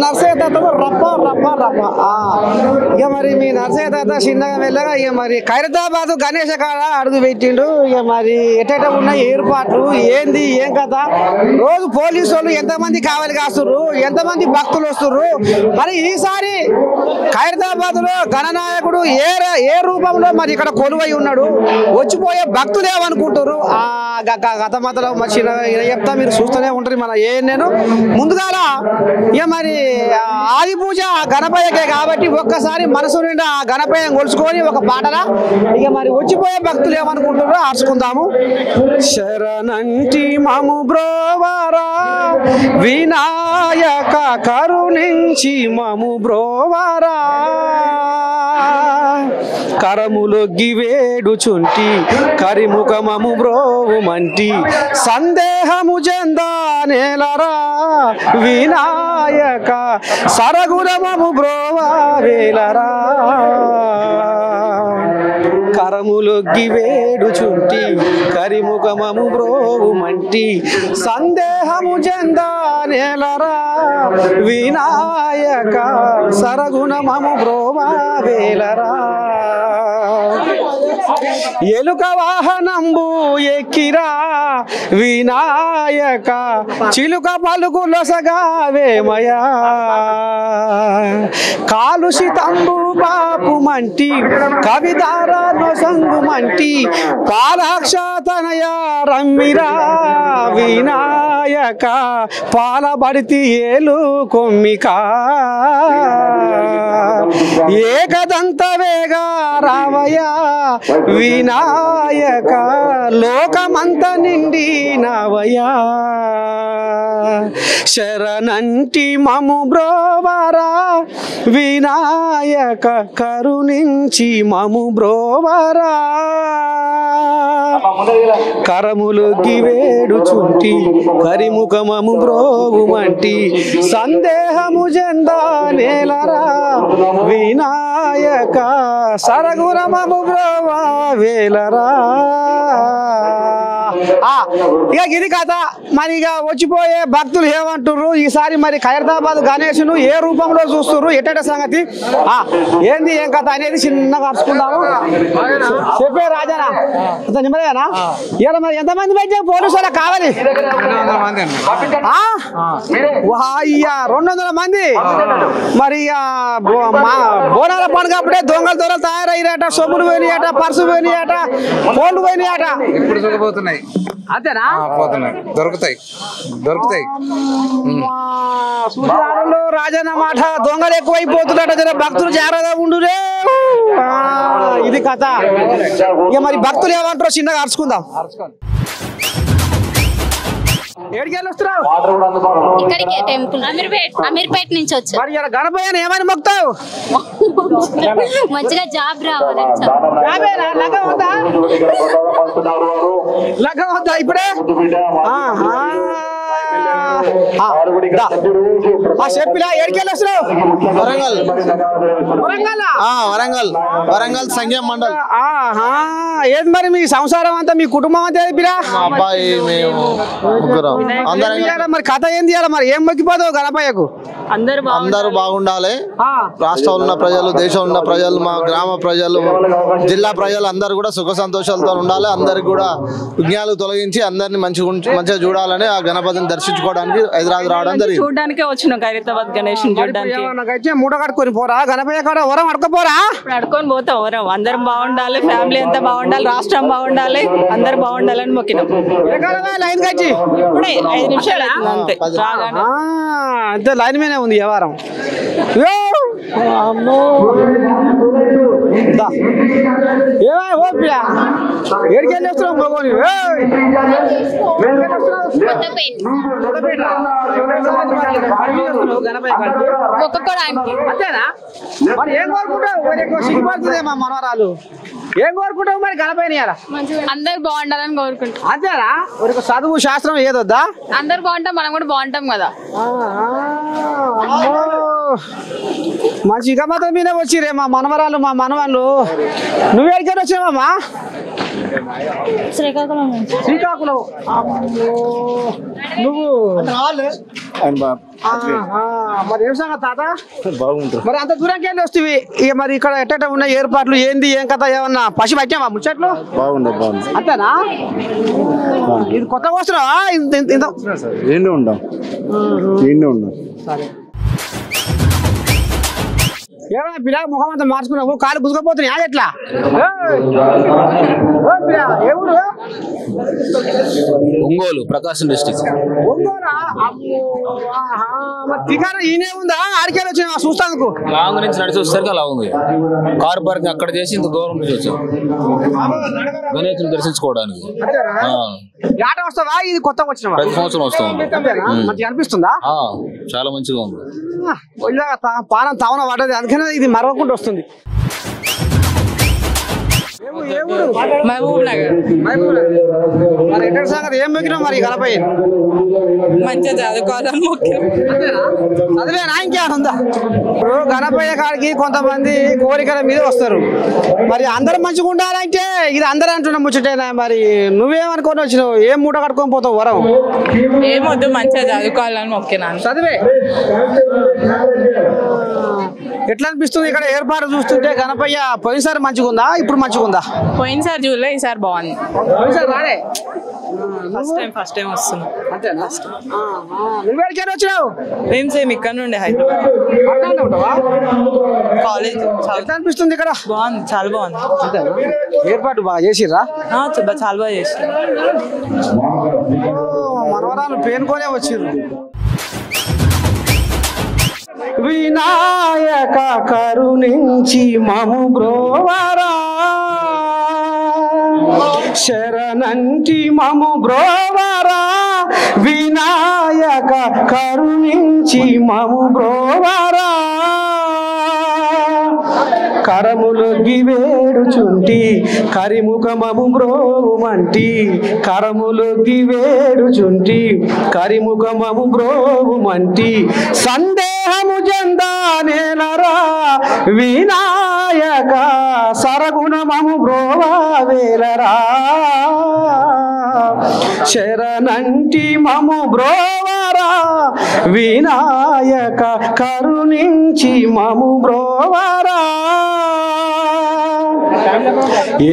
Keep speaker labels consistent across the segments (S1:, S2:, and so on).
S1: నర్సయ్య తాత రప్ప రప్ప రప్ప ఇక మరి మీ నర్సయ్య తాత చిన్నగా వెళ్ళగా ఇక మరి ఖైరతాబాద్ గణేష కాడ అడుగు పెట్టిండు. ఇక మరి ఎట్ట ఉన్న ఏర్పాట్లు ఏంది ఏం కథ, రోజు పోలీసు వాళ్ళు ఎంతమంది కావాలి కాస్తుర్రు, ఎంతమంది భక్తులు వస్తుర్రు, మరి ఈసారి ఖైరతాబాద్ లో గణనాయకుడు ఏ రూపంలో మరి ఇక్కడ కొలువై ఉన్నాడు, వచ్చిపోయే భక్తులు ఏమనుకుంటారు ఆ గత మతలో మరి చెప్తా, మీరు చూస్తూనే ఉంటారు. మన నేను ముందుగా ఇక మరి ఆది పూజ గణపయ్యకే కాబట్టి ఒక్కసారి మనసు నిండా గణపయ్యను కొలుచుకొని ఒక పాటలా ఇక మరి వచ్చిపోయే భక్తులు ఏమనుకుంటారో ఆర్చుకుందాము. శరణంటి మము బ్రోవరా వినాయక కరుణించి మము బ్రోవరా, కరములొగ్గి వేడుచుంటి కరిముఖమము బ్రోవుమంటి, సందేహము జందా నేలరా వినాయక సరగురమము బ్రోవా వేలరా, కరములొగ్గి వేడుచుంటి కరిముఖమము బ్రోవుమంటి, సందేహము జందా నేలరా వినాయక సరగుణమము బ్రోవా వేలరా, ఎలుక వాహనంబు ఎక్కిరా వినాయక చిలుక పలుకులొసగా వేమయా, కాలుషితంబు బాపు మంటి కవిదార నొసంగు మంటి, పాలాక్షతనయ రమ్మిరా వినాయక పాలబడితి ఏలు కొమ్మికా, ఏకదంత వేగా రావయా వినాయక లోకమంత నిండి నవయా, శరణంటి మము బ్రోవరా వినాయక కరుణించి మము బ్రోవరా, కరములొగ్గి వేడుచుంటి కరిముఖమము బ్రోవుమంటి, సందేహము జందా నేలరా వినాయక సరగురమము బ్రోవా వేలరా. ఇక ఇది కథ. మరి ఇక వచ్చిపోయే భక్తులు ఏమంటుర్రు, ఈసారి మరి ఖైరతాబాద్ గణేష్ను ఏ రూపంలో చూస్తుర్రు, ఎట్ట సంగతి ఏంది ఏం కథ అనేది చిన్నగా అరుచుకుందాము. చెప్పే రాజానా నిమ్మదేనా ఇక్కడ మరి ఎంతమంది మధ్య పోలీసు వాళ్ళకి కావాలి? అయ్యా 200 మంది. మరి బోనాల పండుగ అప్పుడే దొంగలు దొరలు తయారయ్యారట, సొమ్ములు పోయినాయట, పర్సు పోయినాయట, ఫోన్లు పోయినాయట. అంతేనా?
S2: దొరుకుతాయి
S1: రాజన్న మాట దొంగలు ఎక్కువైపోతున్నట, జర భక్తులు జాగ్రత్తగా ఉండురే. ఇది కథ. ఇక మరి భక్తులు ఏమంటారో చిన్నగా అరుచుకుందాం.
S3: అమీర్పేట నుంచి వచ్చా.
S1: మరి గణపయ్యను ఏమని మొక్తావు?
S3: మంచిగా జాబ్ రావాలి.
S1: లగ్గం వద్దా ఇప్పుడే? చెప్పిలా ఎడికెళ్ళి వస్తున్నావు?
S4: వరంగల్ సంఘం మండల్.
S1: ఏది మరి మీ సంసారం అంతా, మీ కుటుంబం అంతా ఏదిరా?
S4: అబ్బాయి మేము
S1: మరి కథ ఏంది? మరి ఏం మొక్కిపోతావు గణపయ్యకు?
S4: అందరూ బాగుండాలి. రాష్ట్రంలో ఉన్న ప్రజలు, దేశంలో ఉన్న ప్రజలు, మా గ్రామ ప్రజలు, జిల్లా ప్రజలు అందరూ కూడా సుఖ సంతోషాలతో ఉండాలి. అందరికి కూడా విఘ్నాలు తొలగించి అందరిని మంచిగా చూడాలని ఆ గణపతిని దర్శించుకోవడానికి హైదరాబాద్ రావడం జరిగింది.
S5: చూడడానికే వచ్చిన ఖైరతాబాద్ గణేష్ చూడడానికి.
S1: మూట కట్టుకొని పోరా గణపయ్య కాడ వరం అడుకోపోరా?
S5: అడుకొని పోతాం వరం. అందరం బాగుండాలి, ఫ్యామిలీ అంతా బాగుండాలి, రాష్ట్రం బాగుండాలి, అందరు బాగుండాలని మొక్కినాం.
S1: లైన్ కచ్చి
S5: ఇప్పుడే 5 నిమిషాలు అంతే.
S1: అంతే లైన్ మీదే ఉంది వ్యవహారం. ఏడికెళ్ళి వస్తున్నావు మగోని? అంతేనా? మరి ఏం కోరుకుంటావు? సిగ్గుపడుతుందేమా మనవరాలు. ఏం కోరుకుంటావు మరి గణపయ్యని?
S3: అందరు బాగుండాలని కోరుకుంటాం.
S1: అంతేనా? ఒక చదువు శాస్త్రం ఏదొద్దా?
S3: అందరు బాగుంటాం, మనం కూడా బాగుంటాం కదా.
S1: మంచి గమ్మతం మీద వచ్చిరే మా మనవరాలు, మా మనవాళ్ళు. నువ్వేడికని వచ్చావమ్మా?
S3: శ్రీకాకుళం నుంచి.
S1: శ్రీకాకుళం. నువ్వు మరి ఏం సంగతి తాత?
S2: బాగుంటుంది.
S1: మరి అంత దూరంకి వెళ్ళి వస్తుంది ఇక మరి ఇక్కడ ఎట్ట ఉన్న ఏర్పాట్లు ఏంది ఏం కథ ఏమన్నా పసి పట్టావా ముచ్చట్లు?
S2: బాగుంది.
S1: అంతేనా? ఇది కొత్తగా వస్తున్నావా?
S2: ఏంటి ఉండం
S1: సరే ఏమైనా పిల్ల ముఖం అంతా మార్చుకున్నావు, కాలు గుసుకపోతున్నాయా ఎట్లా? ఏ ఊరు?
S6: ఒంగోలు, ప్రకాశం డిస్ట్రిక్ట్.
S1: ఒంగోలా? మరి టికానా ఈయనే ఉందా? ఆడికెళ్ళి వచ్చినా చూస్తాను.
S6: లాంగ్ నుంచి నడిచి వచ్చేసరికి అలా ఉంది. కార్ పార్కింగ్ అక్కడ చేసి ఇంత దూరం నుంచి వచ్చాం గణేశుని దర్శించుకోవడానికి.
S1: ఆట వస్తావా? ఇది కొత్తగా వచ్చినావా?
S6: ప్రతి సంవత్సరం వస్తాం.
S1: మంచిగా అనిపిస్తుందా?
S6: చాలా మంచిగా ఉంది.
S1: పానం తావన పడ్డది, అందుకనే ఇది మరవకుండా వస్తుంది.
S5: మహబూబ్ నగర్.
S1: మరి ఎక్కడ సంగతి ఏం మొక్కినావు మరి గణపై?
S5: మంచిగా చదువుకోవాలని మొక్కినాం.
S1: చదివేనా ఇంకేమైనా ఉందా? ఇప్పుడు గణపయ్య కాడికి కొంతమంది కోరికల మీద వస్తారు, మరి అందరు మంచిగా ఉండాలంటే ఇది అందరూ అంటున్నా ముచ్చటేనా? మరి నువ్వేమనుకొని వచ్చినావు? ఏం మూట కట్టుకొని పోతావు వరం?
S5: ఏమొద్దు, మంచిగా చదువుకోవాలని మొక్కినాను.
S1: చదివే. ఎట్లా అనిపిస్తుంది ఇక్కడ ఏర్పాటు చూస్తుంటే? గణపయ్య పోయినసారి మంచిగా ఉందా, ఇప్పుడు మంచిగా ఉందా?
S5: పోయినసారి చూడలే, ఈసారి బాగుంది.
S1: పోయినసారి రాలే,
S5: ఫస్ట్ టైం వస్తున్నాం.
S1: అంతేనా? నువ్వేడికి వచ్చినావు?
S5: మేము సేమ్ ఇక్కడ నుండి హైదరాబాద్ కాలేజ్.
S1: ఎట్లా అనిపిస్తుంది ఇక్కడ?
S5: బాగుంది, చాలా బాగుంది.
S1: అంతేనా? ఏర్పాటు బాగా చేసిర్రా?
S5: చాలా బాగా చేసి.
S1: మనవరాలు పేనుకొనే వచ్చిర్రు. వినాయక కరుణించి మము బ్రోవరా, శరణంటి మము బ్రోవరా. వినాయక కరుణించి మము బ్రోవరా, కరములొగ్గి వేడుచుంటి కరిముఖమము బ్రోవుమంటి. కరములొగ్గి వేడుచుంటి కరిముఖమము బ్రోవుమంటి. సందేహము జందానేలరా వినాయక సరగుణమము బ్రోవేలరా. శరణంటి మము బ్రోవరా, వినాయక కరుణించి మము బ్రోవరా.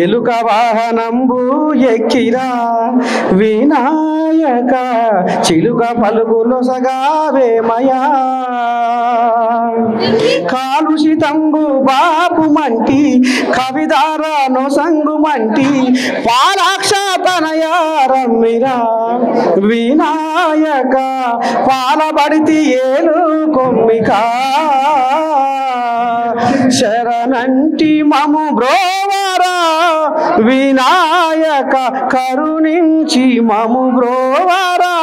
S1: ఎలుక వాహనంబు ఎక్కిరా వినాయక, చిలుక పలుకులు సగావేమయా. కాలుషితంబు బాపు మంటి, కవిదార నొసంగు మంటి. పాలాక్ష తనయారమ్మిరా వినాయక, పాలబడితి ఏలు కొమ్మికా. శరణంటి మము బ్రోవరా, వినాయక కరుణించి మము బ్రోవరా.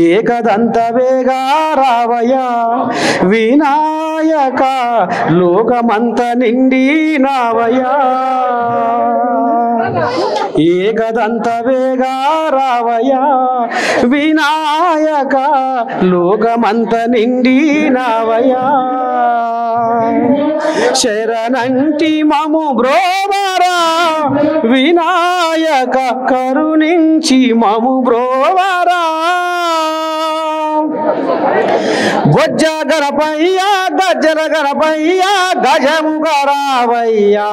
S1: ఏకదంత వేగా రావయ్యా వినాయక, లోకమంత నిండినావయ్యా. ఏకదంత వేగా రావయ్యా వినాయక, లోకమంత నిండినావయ్యా. శరణంటి మము బ్రోవరా, వినాయక కరుణించి మము బ్రోవరా. బొజ్జ గణపయ్య గజ్జల గణపయ్య గజముఖ రావయ్యా.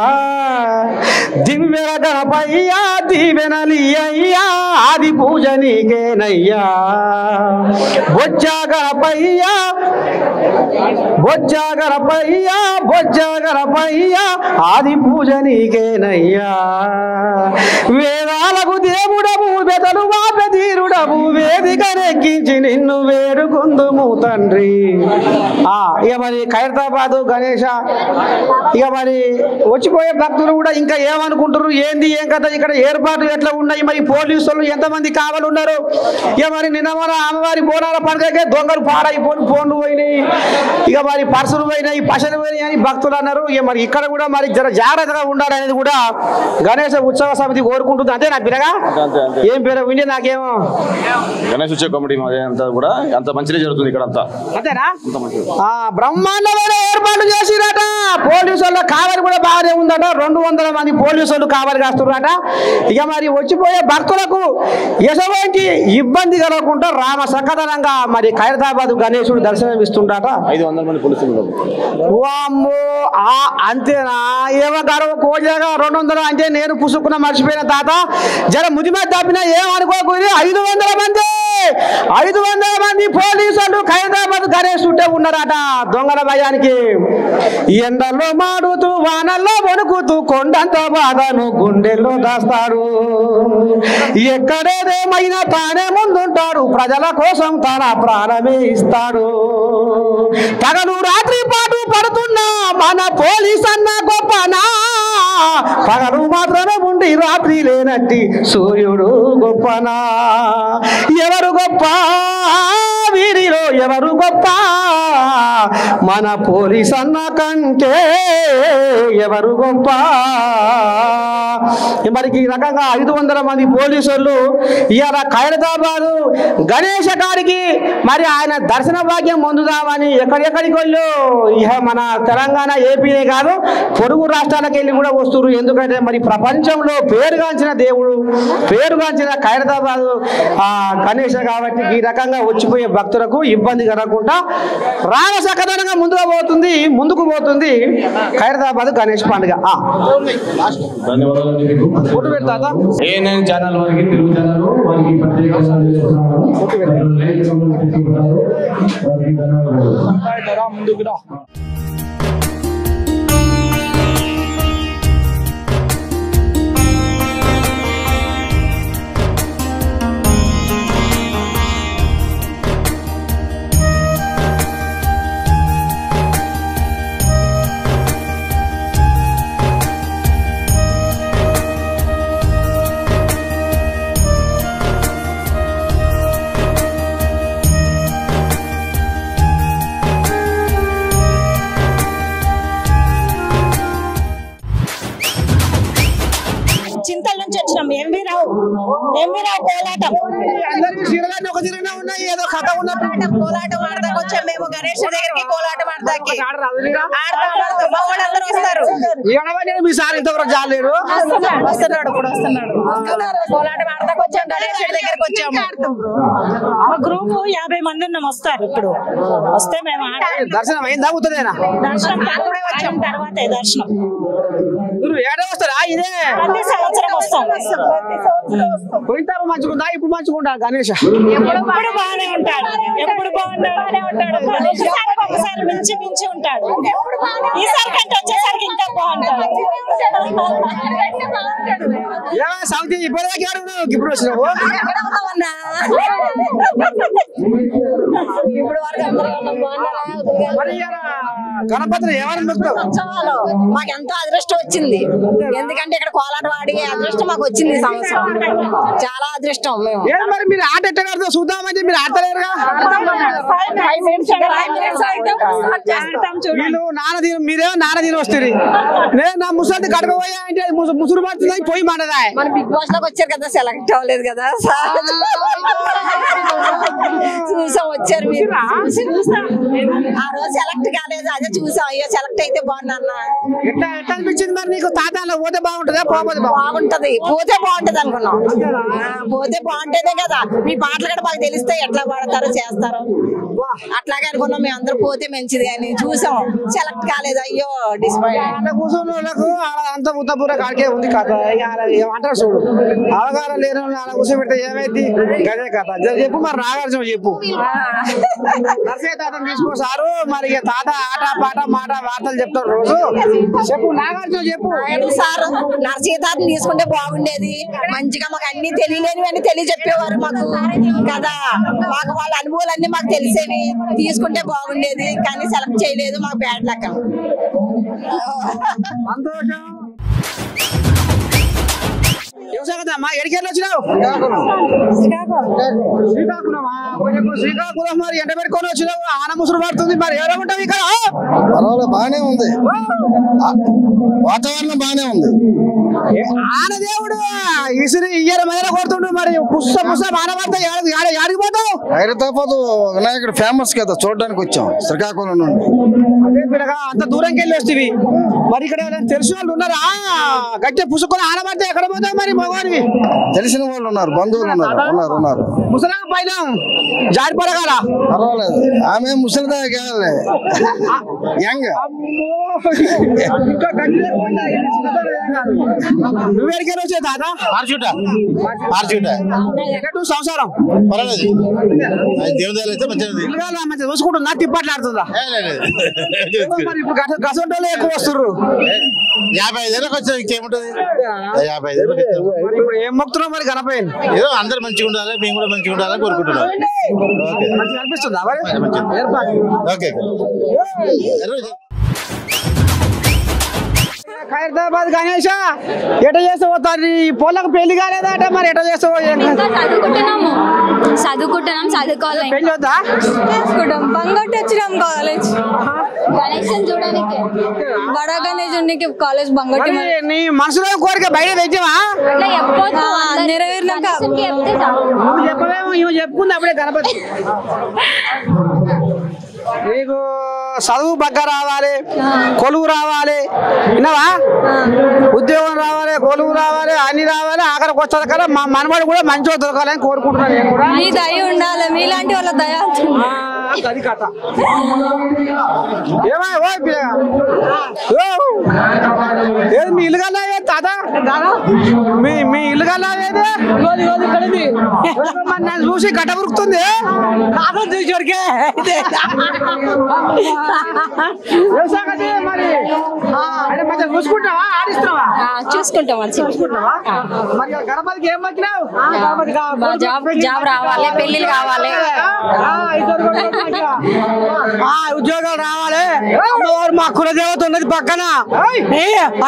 S1: దివ్య గణపయ్య దీవెనలియ్యా, ఆది పూజ నీకేనయ్యా. బొజ్జ గణపయ్య బొజ్జ గణపయ్య బొజ్జ గణపయ్య, ఆది పూజ నీకేనయ్యా. వేదాలకు దేవుడము బెదలు వాపెదీరుడము, వేదికనెక్కించి నిన్ను వేడుకుందుము తండ్రి. ఇక మరి ఖైరతాబాదు గణేష, ఇక మరి వచ్చిపోయే భక్తులు కూడా ఇంకా ఏమనుకుంటారు, ఏంది ఏం కథ, ఇక్కడ ఏర్పాట్లు ఎట్లా ఉన్నాయి, మరి పోలీసులు ఎంతమంది కావాలి ఉన్నారు. ఇక మరి నిన్న మన అమ్మవారి బోనాల పండుగకే దొంగలు పాడైపోయి ఫోన్లు పోయినాయి, ఇక మరి పర్సులు పోయినాయి, పశలు పోయినాయి అని భక్తులు అన్నారు. ఇక మరి ఇక్కడ కూడా మరి జర జాగ్రత్తగా ఉండాలనేది కూడా గణేష ఉత్సవ సమితి కోరుకుంటుంది. అంతే నా పిల్లగా ఏం పేరు వింటే నాకేమో
S2: గణేష్ ఉత్సవ కమిటీ అంతా కూడా అంత మంచిగా జరుగుతుంది ఇక్కడ అంతా.
S1: అంతేనా? బ్రహ్మ బ్రహ్మాండమైన ఏర్పాట్లు చేసిరట. పోలీసుల కావలి కూడా బాగానే ఉందట. 200 మంది పోలీసులు కావలి కాస్తున్నారట. ఇక మరి వచ్చిపోయే భక్తులకు ఎటువంటి ఇబ్బంది కలగకుండా రామ సక్కదనంగా మరి ఖైరతాబాద్ గణేశుడు దర్శనం ఇస్తుండట.
S2: 500 మంది పోలీసులు.
S1: వామ్మో అంతేనా? ఏమో గడవ కోజాగా 200 అంటే నేను పుసుకున్న మర్చిపోయిన తాత జర ముదిమ తప్పినా ఏమనుకోకూడదు. 500 మంది పోలీసులు ఖైరతాబాద్ గణేష్ చుట్టే ఉన్నారట. దొంగల భయానికి ఎండల్లో మాడుతూ వానల్లో వణుకుతూ కొండంత బాధను గుండెల్లో దాస్తాడు. ఎక్కడేదేమైనా తానే ముందుంటాడు. ప్రజల కోసం తన ప్రాణమే ఇస్తాడు. పగలు రాత్రి పాటు పడుతున్నా మన పోలీస్ అన్న గొప్పనా. పగలు మాత్రమే ఉండి రాత్రి లేనట్టి సూర్యుడు గొప్పనా. ఎవరు గొప్ప వీరిలో ఎవరు గొప్ప మన పోలీస్ అన్న కంటే ఎవరు గొప్ప. మరికి ఈ రకంగా 500 మంది పోలీసులు ఇవాళ ఖైరతాబాద్ గణేష గారికి మరి ఆయన దర్శన భాగ్యం పొందుదామని ఎక్కడెక్కడికి వెళ్ళు ఇక మన తెలంగాణ ఏపీనే కాదు పొరుగు రాష్ట్రాలకు వెళ్ళి కూడా వస్తున్నారు. ఎందుకంటే మరి ప్రపంచంలో పేరుగాంచిన దేవుడు పేరుగాంచిన ఖైరతాబాద్ గణేష కాబట్టి ఈ రకంగా వచ్చిపోయే భక్తులకు ఇబ్బంది కలగకుండా రామ సకదనంగా ముందుకు పోతుంది ఖైరతాబాద్ గణేష్ పండుగ. ఫోటో పెడతా
S6: ఛానల్ వారికి తెలుగు ఛానల్ వారికి ప్రత్యేక ముందుకు రా.
S7: చింతల నుంచి వచ్చినాం. ఎంవి రావు కోలాటం
S1: ఏదో కథ ఉన్నట్టు
S7: కోలాటం ఆడదాకా వచ్చాం మేము. గణేష్ దగ్గరికి కోలాటం ఆడదాకి వస్తారు.
S1: మీ సార్ ఇంతవరకు జాలేడు
S7: వస్తున్నాడు కోలాటం ఆడదాకా వచ్చాం. గణేష్ దగ్గరికి వచ్చాము. మా గ్రూప్ 50 మంది ఉన్నాం. వస్తారు ఇప్పుడు వస్తే మేము
S1: దర్శనం అయిందా అవుతుందేనా?
S7: దర్శనం వచ్చాం తర్వాతే దర్శనం.
S1: ఏడా వస్తారా? ఇదే
S7: ప్రతి సంవత్సరం వస్తాం.
S1: పోయితారు మంచిగుందా? ఇప్పుడు మంచిగుంటా గణేష్
S7: ఎప్పుడు బాగానే ఉంటాడు. ఎప్పుడు బాగానే ఉంటాడు. ఒకసారి మించి ఉంటాడు. ఈసారి కంటే వచ్చేసరికి ఇంకా బాగుంటాడు.
S1: సౌతి ఇప్పటిదాకా ఇప్పుడు వచ్చినావు. గణపతిని ఏమని
S7: మాకెంతో అదృష్టం వచ్చింది. ఎందుకంటే ఇక్కడ కోలాటం ఆడి అదృష్టం మాకు వచ్చింది. ఈ సంవత్సరం చాలా అదృష్టం. మేము
S1: మరి మీరు ఆట ఎట్టగారుతో చూద్దామంటే మీరు ఆడతలేరుగా. మీరేమో నాన్న దీని వస్తుంది. నేను నా ముసలి కడకపోయా అంటే ముసురు పడుతుంది పోయి మండదా.
S7: మన బిగ్ బాస్ లోకి వచ్చారు కదా, సెలెక్ట్ అవ్వలేదు కదా. చూసాం వచ్చారు మీరు. ఆ రోజు సెలెక్ట్ కాలేదు, అదే చూసాం. అయ్యో సెలెక్ట్ అయితే బాగున్నా.
S1: ఎట్లా అనిపించింది మరి నీకు? తాతలో పోతే బాగుంటుందా పోతే
S7: బాగుంటది? పోతే బాగుంటది అనుకున్నాం. పోతే బాగుంటేనే కదా మీ పాటలు కూడా మాకు తెలిస్తే ఎట్లా పాడతారో చేస్తారో అట్లాగే అనుకున్నాం. మేము అందరూ పోతే మంచిది అని చూసాం. సెలెక్ట్ కాలేదు. అయ్యో డిస్పాయింట్.
S1: కూర్చున్న వాళ్ళకు అంత ఉత్తపూర కాడికే ఉంది కథ. ఏమంటారు చూడు, అవగాహన లేని అలా కూర్చోబెడితే ఏమైంది? గదే కథ చెప్పు. మరి నాగార్జున చెప్పు. నర్సయ్య తాతను తీసుకో సారు. మరి తాత ఆట పాట మాట వార్తలు చెప్తారు రోజు. చెప్పు నాగార్జున చెప్పు.
S7: సార్ నర్సయ్య తాతను తీసుకుంటే బాగుండేది. మంచిగా మాకు అన్ని తెలియలేనివి అని తెలియజెప్పేవారు మాకు కదా. మాకు వాళ్ళ అనుభవాలన్నీ మాకు తెలిసేవి. తీసుకుంటే బాగుండేది కానీ సెలెక్ట్ చేయలేదు. మాకు బ్యాడ్ లక్.
S1: అమ్మా ఎడికెళ్ళి వచ్చినావు శ్రీకాకుళం మరి ఎండ పెట్టుకొని వచ్చినావు ఆన ముసురు పడుతుంది మరి ఎవరో ఉంటావు ఇక్కడ
S4: పర్వాలేదు బాగానే ఉంది వాతావరణం బాగానే ఉంది
S1: ఆనదేవుడు ఇసురు ఇయ్యర మీద కొడుతుండు మరి పుస్స బాణ పడతాయి ఆడికి పోతావు
S4: హైదరాబాద్ వినాయకుడు ఫేమస్ కదా చూడడానికి వచ్చాం శ్రీకాకుళం నుండి
S1: అదే పిల్లగా అంత దూరంకి వెళ్ళి వస్తుంది మరి ఇక్కడ తెలిసిన వాళ్ళు ఉన్నారా గట్టి పుసుకొని ఆనబడితే ఎక్కడ పోతావు మరి మగవారికి
S4: తెలిసిన వాళ్ళు ఉన్నారు బంధువులు ఉన్నారు
S1: ముసలా పైన జారి పడగల
S4: పర్వాలేదు ఆమె ముసలిదా కావాలి యంగ్
S1: నువ్వేడికి వచ్చే తాత సంవత్సరం
S4: పర్వాలేదు దేవుదాలు అయితే
S1: మంచిగా చూసుకుంటుందా తిప్పట్లాడుతుందా ఇప్పుడు గసంటోళ్ళు ఎక్కువ వస్తుర్రు
S4: 55 ఏళ్ళకి వచ్చాం ఇంకేముంటది 55 ఏళ్ళకి
S1: ఇప్పుడు ఏం మొక్కుతున్నావు మరి గణపయ్య
S4: ఏదో అందరు మంచిగా ఉండాలి మేము కూడా మంచిగా ఉండాలని కోరుకుంటున్నాం
S1: మంచిగా అనిపిస్తుందా మరి
S4: ఓకే
S1: ఖైరతాబాద్ గణేష ఎట చేస్తావు ఈ పొలకు పెళ్లి కాలేదట మరి ఎట చేస్తావు
S3: చదువుకుంటున్నాం చదువుకోవాలి
S1: పెళ్లి వద్దా
S5: చేసుకుంటాం బంగొట్టి వచ్చినాం కాలేజ్
S3: గణేశం చూడడానికి
S5: బడ గణేశునికి కాలేజ్ బంగొట్టి
S1: మరి నీ మనసులో కోరిక బయట తెచ్చావా
S3: అట్లా చెప్పొద్దు.
S5: నెరవేరినాక
S3: గణేశంకి చెప్తే చాలు.
S1: నువ్వు చెప్పవేమో ఇవి చెప్పుకుంది అప్పుడే గణపతి నీకు చదువు బగ్గ రావాలి కొలువు రావాలి విన్నావా ఉద్యోగం రావాలి కొలువు రావాలి అన్ని రావాలి ఆఖరికి వచ్చేది కదా మా మనవాడు కూడా మంచిగా దొరకాలని కోరుకుంటున్నాను నేను కూడా
S5: మీ దయ ఉండాలి మీలాంటి వాళ్ళ దయ
S1: అది కథ ఏమా ఏది మీ ఇల్లు కల్లా తాత మీ ఇల్లు కల్లా నన్ను చూసి గడ్డ ఉరుకుతుంది చూసికే మరి మంచిగా చూసుకుంటావా ఆడిస్తున్నావా
S5: చూసుకుంటాం
S1: చూసుకుంటావా మరి గణపతికి ఏం వచ్చినావు
S5: జాబ్ రావాలి పెళ్లిళ్ళు కావాలి
S1: ఉద్యోగాలు రావాలి అమ్మవారు మా కులదేవత ఉన్నది పక్కన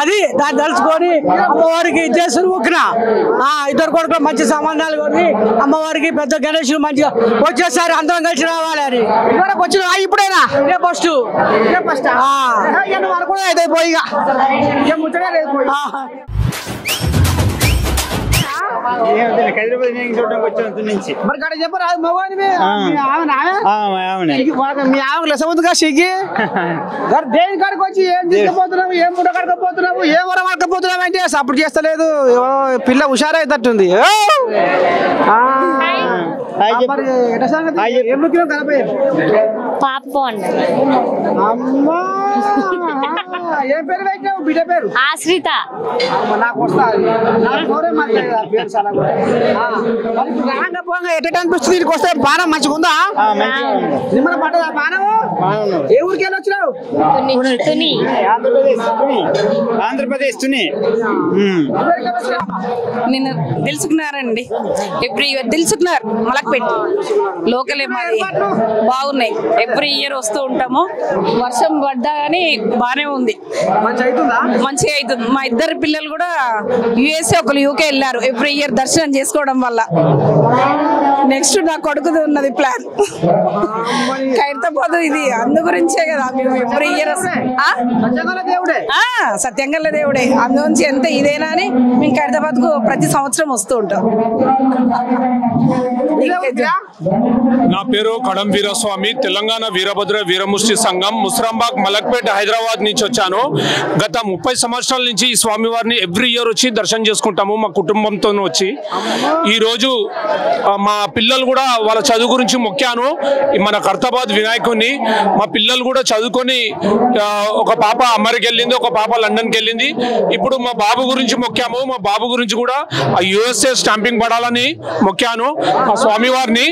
S1: అది దాన్ని తలుచుకొని అమ్మవారికి ఇచ్చేసి ఊకిన ఇద్దరు కొడుకులు మంచి సంబంధాలు కొని అమ్మవారికి పెద్ద గణేశులు మంచిగా వచ్చేసారి అందరం కలిసి రావాలి అని ఇక్కడికి వచ్చిన ఇప్పుడైనా ఇదే ఫస్ట్ అనుకున్నా అయితే పోయి మరి గడ చెప్పరా మగవాని మీ ఆమెకు లెసముందుగా సిగ్గి దేని కాడికి వచ్చి ఏం తీసుకుపోతున్నావు ఏం ముడ కడకపోతున్నావు ఏం వరం కడకపోతున్నావు అంటే సపోర్ట్ చేస్తలేదు పిల్ల హుషారైతట్టుంది ఏం ముఖ్యం కనపే
S3: పాపం
S1: అమ్మా ఏ పేరు పెట్టావు బిడ్డ పేరు
S3: ఆశ్రిత
S1: నాకు వస్తుంది పేరు చాలా రాంగపోంగా ఎట్ట అనిపిస్తుంది దీనికి వస్తే బాణం మంచిగా ఉందా నిమ్మల పడ్డదా బాణము ఏ ఊరికి వెళ్ళి వచ్చినావు
S2: ఆంధ్రప్రదేశ్ తుని
S5: నిన్ను తెలుసుకున్నారండి ఎవ్రీ ఇయర్ తెలుసుకున్నారు మలక్పేట లోకలే మాది బాగున్నాయి ఎవ్రీ ఇయర్ వస్తూ ఉంటాము వర్షం పడ్డా కానీ బానే ఉంది మంచిగా అవుతుంది మా ఇద్దరు పిల్లలు కూడా యుఎస్ఏ ఒకరు యూకే వెళ్ళారు ఎవ్రీ ఇయర్ దర్శనం చేసుకోవడం వల్ల నెక్స్ట్ నా కొడుకుది ఉన్నది ప్లాన్ ఖైరతాబాద్ ఇది అందు గురించే కదా మేము ఎవ్రీ ఇయర్ సత్యంగల దేవుడే అందు నుంచి ఎంత ఇదేనా అని మేము ఖైరతాబాద్ కు ప్రతి సంవత్సరం వస్తూ ఉంటాం
S8: నా పేరు కడం వీరస్వామి తెలంగాణ వీరభద్ర వీరముష్టి సంఘం ముస్రాంబాగ్ మలక్పేట హైదరాబాద్ నుంచి వచ్చాను గత 30 సంవత్సరాల నుంచి ఈ స్వామివారిని ఎవ్రీ ఇయర్ వచ్చి దర్శనం చేసుకుంటాము మా కుటుంబంతో వచ్చి ఈ రోజు మా పిల్లలు కూడా వాళ్ళ చదువు గురించి మొక్కాను మన ఖైరతాబాద్ వినాయకుడిని మా పిల్లలు కూడా చదువుకొని ఒక పాప అమెరికా వెళ్ళింది ఒక పాప లండన్కి వెళ్ళింది ఇప్పుడు మా బాబు గురించి మొక్కాము మా బాబు గురించి కూడా యుఎస్ఏ స్టాంపింగ్ పడాలని మొక్కాను ఆ స్వామివారిని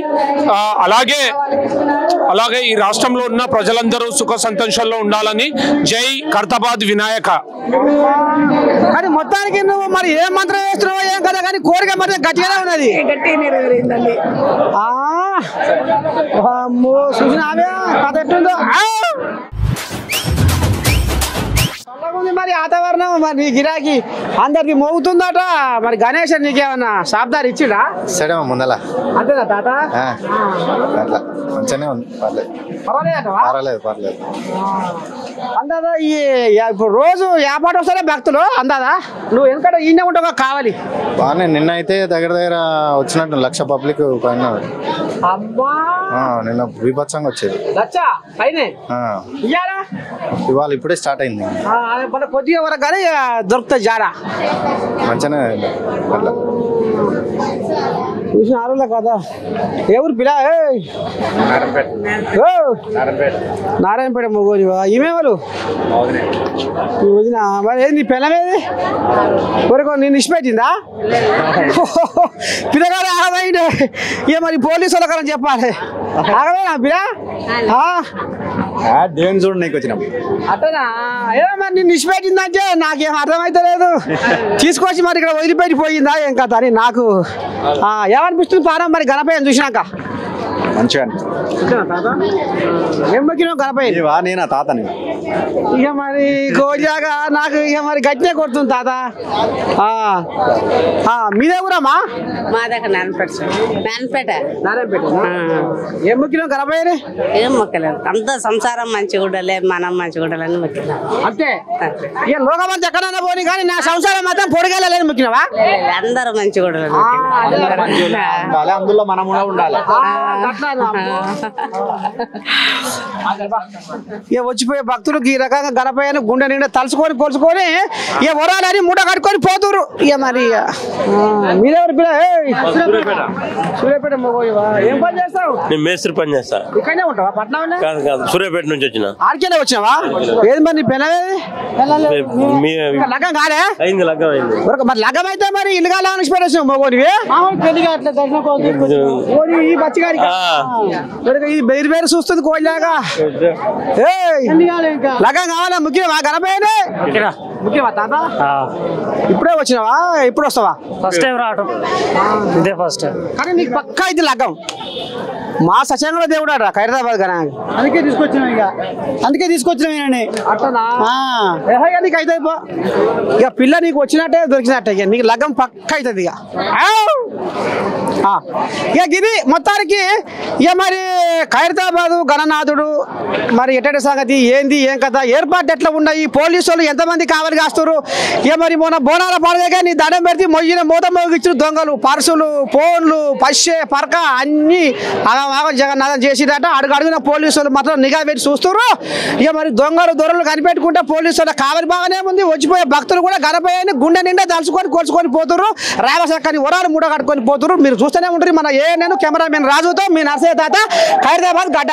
S8: అలాగే ఈ రాష్ట్రంలో ఉన్న ప్రజలందరూ సుఖ సంతోషాల్లో ఉండాలని జై ఖైరతాబాద్ వినాయక
S1: అది మొత్తానికి నువ్వు మరి ఏ మంత్రం వేస్తున్నావో ఏం కదా కానీ కోరిక మరి గట్టిగానే ఉన్నది చూసిన కథ ఎట్టుందో ఉంది మరి వాతావరణం మరి నీ గిరాకీ అందరికి మోగుతుందట మరి గణేష్ నీకేమన్నా శాబ్దాలు ఇచ్చిడా
S9: సరే ముందల
S1: అంతేనా తాత
S9: అట్లా మంచిగానే ఉంది పర్లేదు
S1: అందాదా ఇప్పుడు రోజు వ్యాపారం వస్తారే భక్తులు అందాదా నువ్వు ఎందుకంటే ఈయన ఉంటావు కావాలి
S9: బాగానే నిన్న అయితే దగ్గర వచ్చినట్టు 1,00,000 పబ్లిక్ పైన నిన్న బీభత్సంగా వచ్చేది ఇవాళ ఇప్పుడే స్టార్ట్ అయింది
S1: కొద్దిగా వరకు కానీ దొరుకుతుంది జాడా
S9: మంచిగానే
S1: చూసిన ఆరులే కదా ఎవరు పిల్ల నారాయణపేట మొగోనివా ఈమెవరు వదిన మరి ఏంది పిల్లమేది వరకు నేను ఇచ్చిపెట్టిందా పిల్లగారు ఆగమైంది ఇక మరి పోలీసు వాళ్ళకని చెప్పాలి ఆగమేనా పిల్ల
S9: దేవుని చూడ నీకు వచ్చినాం
S1: అట్టనా ఏదో మరి నిన్ను ఇచ్చిపెట్టిందంటే నాకేం అర్థమైతలేదు తీసుకొచ్చి మరి ఇక్కడ వదిలిపెట్టి పోయిందా ఏం కదా అని నాకు ఏమనిపిస్తుంది పానం మరి గణపయ్యను చూసినాక
S9: మంచిగా
S1: ఏం మొక్కినావు గణపయ్య
S9: నేనా తాతని
S1: ఇక మరి గోజాగా నాకు ఇక మరి గట్టినే కొడుతుంది తాత మీదే ఊరమ్మా
S7: మా దగ్గర నారాయణపేట
S1: ఏం మొక్కినావు గణపయ్యని
S7: ఏం మొక్కలేదు అంత సంసారం మంచిగా ఉండాలి మనం మంచిగా ఉండాలని మొక్కినా
S1: అంతే ఇక లోకమంతా ఎక్కడైనా పోనీ కానీ నా సంసారం మాత్రం పొడిగేళ్ళని మొక్కినావా
S7: అందరూ మంచిగా ఉండాలి
S9: అందులో మనం ఉండాలి
S1: ఇక వచ్చిపోయే భక్తులకు ఈ రకంగా గణపయ్యను గుండె నిండా తలుచుకొని కొలుచుకొని ఇక వరాలని మూట కట్టుకొని పోతురు ఇక మరి మీరెవరు సూర్యాపేట ఏం పని చేస్తావు
S10: నేను మేస్త్రి పని చేస్తా
S1: ఇక్కడనే ఉంటావా పట్నం
S10: కాదు సూర్యాపేట నుంచి వచ్చిన
S1: ఆర్కేనే వచ్చినావా ఏది మరి నీ పెళ్ళేది లగ్గం కాలే
S10: అయింది లగ్గం అయింది
S1: మరి లగ్గం అయితే మరి ఇల్లు కాలని పెట్టేసావు మగోనివి ఈ బచ్చిగారికి ఈ బెయిర్ బెయిర్ చూస్తుంది కోయిలాగా లగ్గం కావాలా ముఖ్యమా గణపయ్యనే ముఖ్యమా తాత ఇప్పుడే వచ్చినావా ఇప్పుడు వస్తావా
S11: ఫస్ట్ టైం రావటం ఇదే ఫస్ట్ టైం
S1: కానీ నీకు పక్కా ఇది లగ్గం మా సత్యంగా దేవుడు అట ఖైరతాబాద్ గణ
S11: అందుకే తీసుకొచ్చినా
S1: అట్టనా నీకు అయితే ఇక పిల్ల నీకు వచ్చినట్టే దొరికినట్టే ఇక నీకు లగ్గం పక్క అవుతుంది ఇక ఇది మొత్తానికి ఇక మరి ఖైరతాబాదు గణనాథుడు మరి ఎట్టటి సంగతి ఏంది ఏం కదా ఏర్పాటు ఎట్లా ఉన్నాయి పోలీసు వాళ్ళు ఎంతమంది కావాలి కాస్తారు ఇక మరి మొన్న బోనాల పండుగ నీ దండం పెడితే మొయ్యిన మూత మోగించిన దొంగలు పర్సులు ఫోన్లు పశ్చే పరక అన్ని జగన్నాథం చేసిరట అడుగున పోలీసు వాళ్ళు మాత్రం నిఘా పెట్టి చూస్తారు ఇక మరి దొంగలు దొరలు కనిపెట్టుకుంటే పోలీసు వాళ్ళ కావలి బాగానే ఉంది వచ్చిపోయే భక్తులు కూడా గణపయ్యని గుండె నిండా తలుచుకొని కొలుచుకొని పోతున్నారు రామసక్కని వరాలు మూడ కట్టుకొని పోతున్నారు మీరు చూస్తూనే ఉంటారు మన నేను కెమెరామెన్ రాజుతో మీ నర్సయ్య తాత ఖైరతాబాద్ గడ్డ.